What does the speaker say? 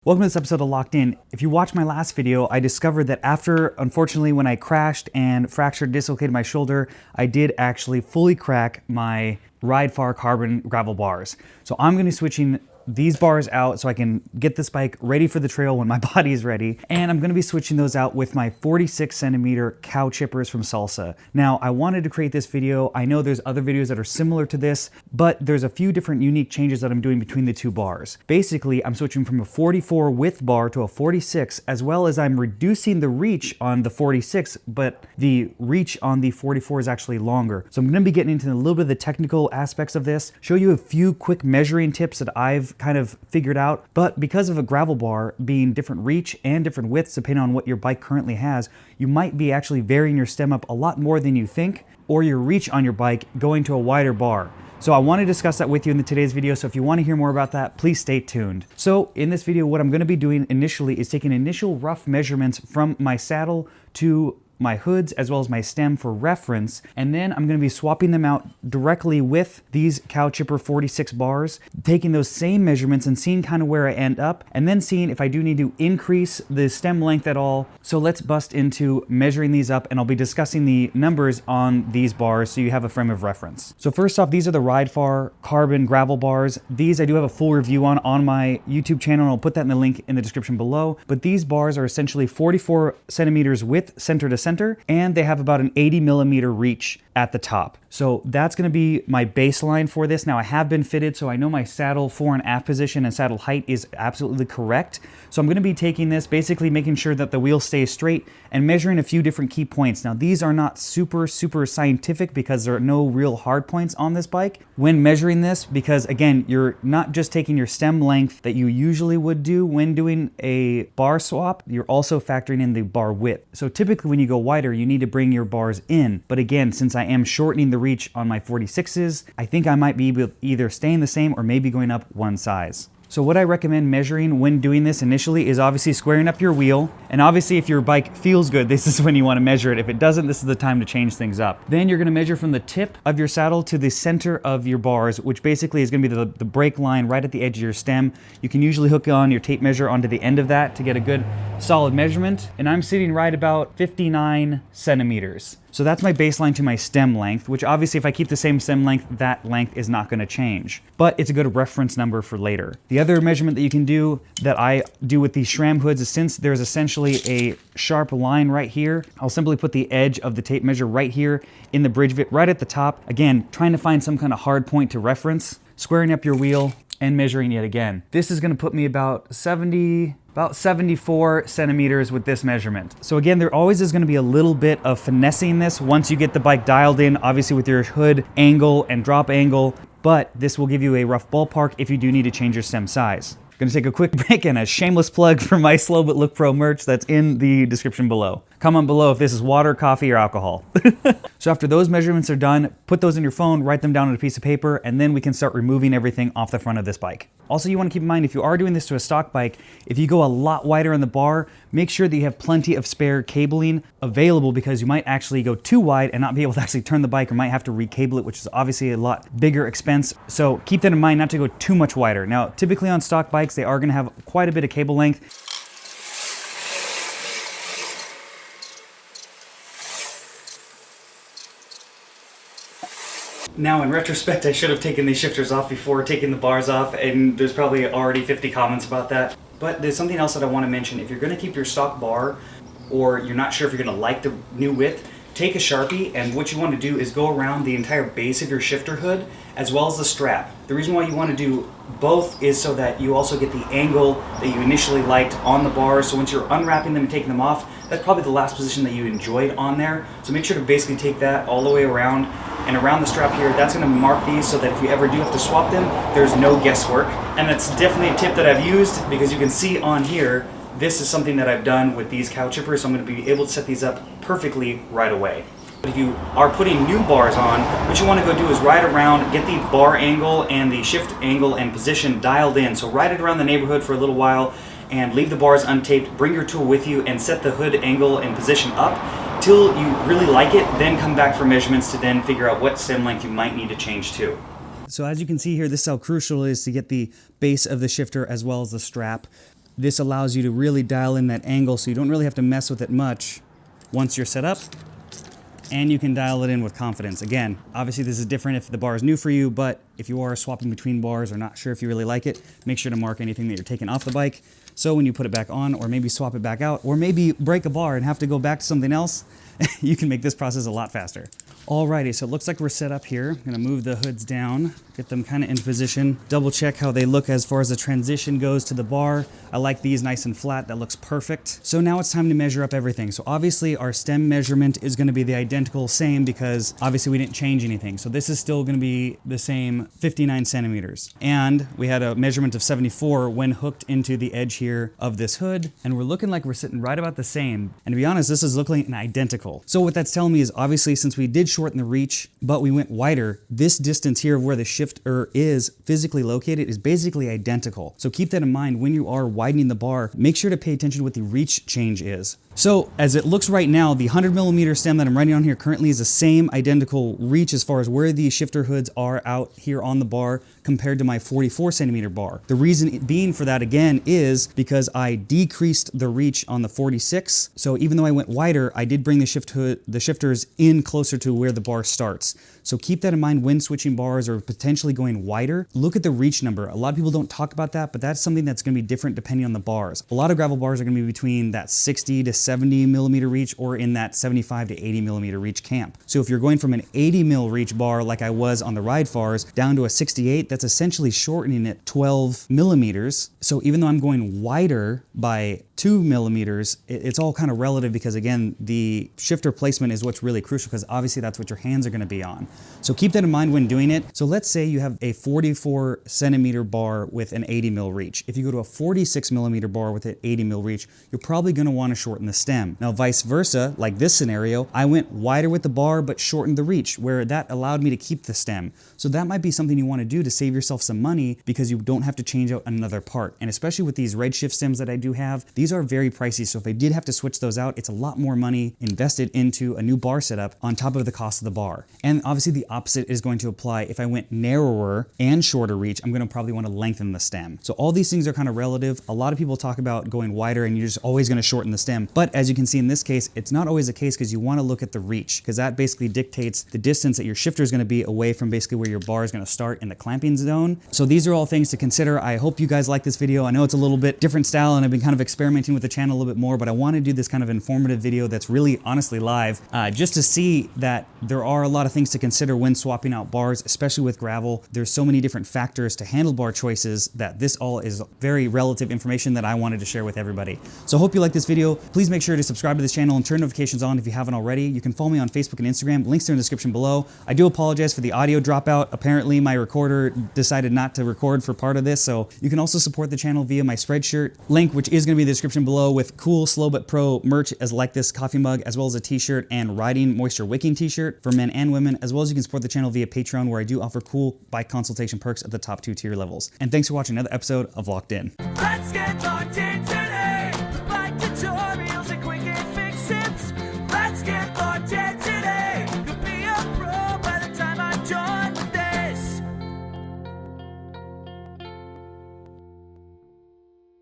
Welcome to this episode of Locked In. If you watched my last video, I discovered that after, unfortunately, when I crashed and fractured, dislocated my shoulder, I did actually fully crack my Ride Far carbon gravel bars. So I'm going to be switching these bars out so I can get this bike ready for the trail when my body is ready. And I'm going to be switching those out with my 46 centimeter cow chippers from Salsa. Now, I wanted to create this video. I know there's other videos that are similar to this, but there's a few different unique changes that I'm doing between the two bars. Basically, I'm switching from a 44 width bar to a 46, as well as I'm reducing the reach on the 46, but the reach on the 44 is actually longer. So I'm going to be getting into a little bit of the technical aspects of this, show you a few quick measuring tips that I've kind of figured out. But because of a gravel bar being different reach and different widths depending on what your bike currently has, you might be actually varying your stem up a lot more than you think, or your reach on your bike going to a wider bar. So I want to discuss that with you in today's video, so if you want to hear more about that, please stay tuned. So in this video, what I'm going to be doing initially is taking initial rough measurements from my saddle to my hoods as well as my stem for reference, and then I'm going to be swapping them out directly with these cow chipper 46 bars, taking those same measurements and seeing kind of where I end up, and then seeing if I do need to increase the stem length at all. So let's bust into measuring these up, and I'll be discussing the numbers on these bars so you have a frame of reference. So first off, these are the Ride Far carbon gravel bars. These I do have a full review on my YouTube channel, and I'll put that in the link in the description below. But these bars are essentially 44 centimeters width center to center, and they have about an 80 millimeter reach at the top. So that's going to be my baseline for this. Now I have been fitted, so I know my saddle fore and aft position and saddle height is absolutely correct. So I'm going to be taking this, basically making sure that the wheel stays straight and measuring a few different key points. Now these are not super scientific because there are no real hard points on this bike when measuring this, because again, you're not just taking your stem length that you usually would do when doing a bar swap, you're also factoring in the bar width. So typically when you go wider, you need to bring your bars in. But again, since I am shortening the reach on my 46s, I think I might be either staying the same or maybe going up one size. So what I recommend measuring when doing this initially is obviously squaring up your wheel. And obviously if your bike feels good, this is when you want to measure it. If it doesn't, this is the time to change things up. Then you're going to measure from the tip of your saddle to the center of your bars, which basically is going to be the brake line right at the edge of your stem. You can usually hook on your tape measure onto the end of that to get a good solid measurement. And I'm sitting right about 59 centimeters. So that's my baseline to my stem length, which obviously if I keep the same stem length, that length is not going to change. But it's a good reference number for later. The other measurement that you can do that I do with these SRAM hoods is, since there's essentially a sharp line right here, I'll simply put the edge of the tape measure right here in the bridge bit, right at the top. Again, trying to find some kind of hard point to reference, squaring up your wheel and measuring it again. This is going to put me about 74 centimeters with this measurement. So again, there always is going to be a little bit of finessing this once you get the bike dialed in, obviously with your hood angle and drop angle, but this will give you a rough ballpark if you do need to change your stem size. Gonna take a quick break and a shameless plug for my Slow But Look Pro merch that's in the description below. Comment below if this is water, coffee, or alcohol. So after those measurements are done, put those in your phone, write them down on a piece of paper, and then we can start removing everything off the front of this bike. Also, you want to keep in mind, if you are doing this to a stock bike, if you go a lot wider on the bar, make sure that you have plenty of spare cabling available, because you might actually go too wide and not be able to actually turn the bike, or might have to recable it, which is obviously a lot bigger expense. So keep that in mind, not to go too much wider. Now, typically on stock bikes, they are going to have quite a bit of cable length. Now, in retrospect, I should have taken these shifters off before taking the bars off, and there's probably already 50 comments about that. But there's something else that I want to mention. If you're going to keep your stock bar, or you're not sure if you're going to like the new width, take a Sharpie, and what you want to do is go around the entire base of your shifter hood, as well as the strap. The reason why you want to do both is so that you also get the angle that you initially liked on the bars. So once you're unwrapping them and taking them off, that's probably the last position that you enjoyed on there. So make sure to basically take that all the way around and around the strap here. That's going to mark these so that if you ever do have to swap them, there's no guesswork. And that's definitely a tip that I've used, because you can see on here, this is something that I've done with these cow chippers, so I'm going to be able to set these up perfectly right away. But if you are putting new bars on, what you want to go do is ride around, get the bar angle and the shift angle and position dialed in. So ride it around the neighborhood for a little while and leave the bars untaped, bring your tool with you and set the hood angle and position up till you really like it, then come back for measurements to then figure out what stem length you might need to change to. So as you can see here, this is how crucial it is to get the base of the shifter as well as the strap. This allows you to really dial in that angle so you don't really have to mess with it much once you're set up, and you can dial it in with confidence. Again, obviously this is different if the bar is new for you, but if you are swapping between bars or not sure if you really like it, make sure to mark anything that you're taking off the bike. So when you put it back on, or maybe swap it back out, or maybe break a bar and have to go back to something else, you can make this process a lot faster. Alrighty, so it looks like we're set up here. I'm gonna move the hoods down, get them kind of in position, double check how they look as far as the transition goes to the bar. I like these nice and flat, that looks perfect. So now it's time to measure up everything. So obviously our stem measurement is gonna be the identical same because obviously we didn't change anything. So this is still gonna be the same 59 centimeters. And we had a measurement of 74 when hooked into the edge here of this hood. And we're looking like we're sitting right about the same. And to be honest, this is looking identical. So what that's telling me is obviously since we did shorten the reach, but we went wider, this distance here of where the shifter is physically located is basically identical. So keep that in mind when you are widening the bar. Make sure to pay attention to what the reach change is. So as it looks right now, the 100mm stem that I'm writing on here currently is the same identical reach as far as where the shifter hoods are out here on the bar compared to my 44 centimeter bar. The reason being for that again is because I decreased the reach on the 46. So even though I went wider, I did bring the shifters in closer to where the bar starts. So keep that in mind when switching bars or potentially going wider. Look at the reach number. A lot of people don't talk about that, but that's something that's going to be different depending on the bars. A lot of gravel bars are going to be between that 60 to 70mm reach or in that 75 to 80mm reach camp. So if you're going from an 80mm reach bar like I was on the ride fars down to a 68, that's essentially shortening it 12mm. So even though I'm going wider by 2mm, it's all kind of relative because again, the shifter placement is what's really crucial because obviously that's what your hands are going to be on. So keep that in mind when doing it. So let's say you have a 44 centimeter bar with an 80mm reach. If you go to a 46mm bar with an 80mm reach, you're probably going to want to shorten the stem. Now vice versa, like this scenario, I went wider with the bar but shortened the reach where that allowed me to keep the stem. So that might be something you want to do to save yourself some money because you don't have to change out another part. And especially with these Redshift stems that I do have, these are very pricey. So if I did have to switch those out, it's a lot more money invested into a new bar setup on top of the cost of the bar. And obviously the opposite is going to apply. If I went narrower and shorter reach, I'm going to probably want to lengthen the stem. So all these things are kind of relative. A lot of people talk about going wider and you're just always going to shorten the stem. But as you can see in this case, it's not always the case because you want to look at the reach because that basically dictates the distance that your shifter is going to be away from basically where your bar is going to start in the clamping zone. So these are all things to consider. I hope you guys like this video. I know it's a little bit different style and I've been kind of experimenting with the channel a little bit more, but I want to do this kind of informative video that's really honestly live just to see that there are a lot of things to consider when swapping out bars, especially with gravel. There's so many different factors to handlebar choices that this all is very relative information that I wanted to share with everybody. So I hope you like this video. Please make sure to subscribe to this channel and turn notifications on if you haven't already. You can follow me on Facebook and Instagram. Links are in the description below. I do apologize for the audio dropout. Apparently my recorder decided not to record for part of this, so you can also support the channel via my Spreadshirt link, which is going to be in the description below, with cool Slow But Pro merch as like this coffee mug, as well as a t-shirt and riding moisture wicking t-shirt for men and women, as well as you can support the channel via Pateron, where I do offer cool bike consultation perks at the top 2 tier levels. And thanks for watching another episode of Locked In. Let's get locked into